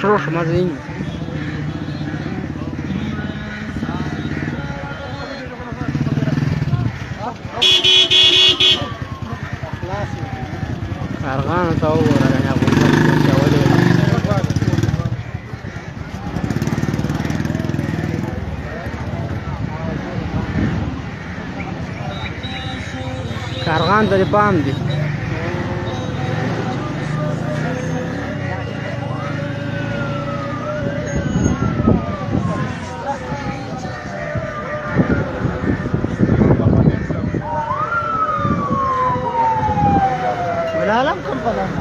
روش ما زين أرغان تطور أنا أقول کارغان د پام دي ولعلم كم فلان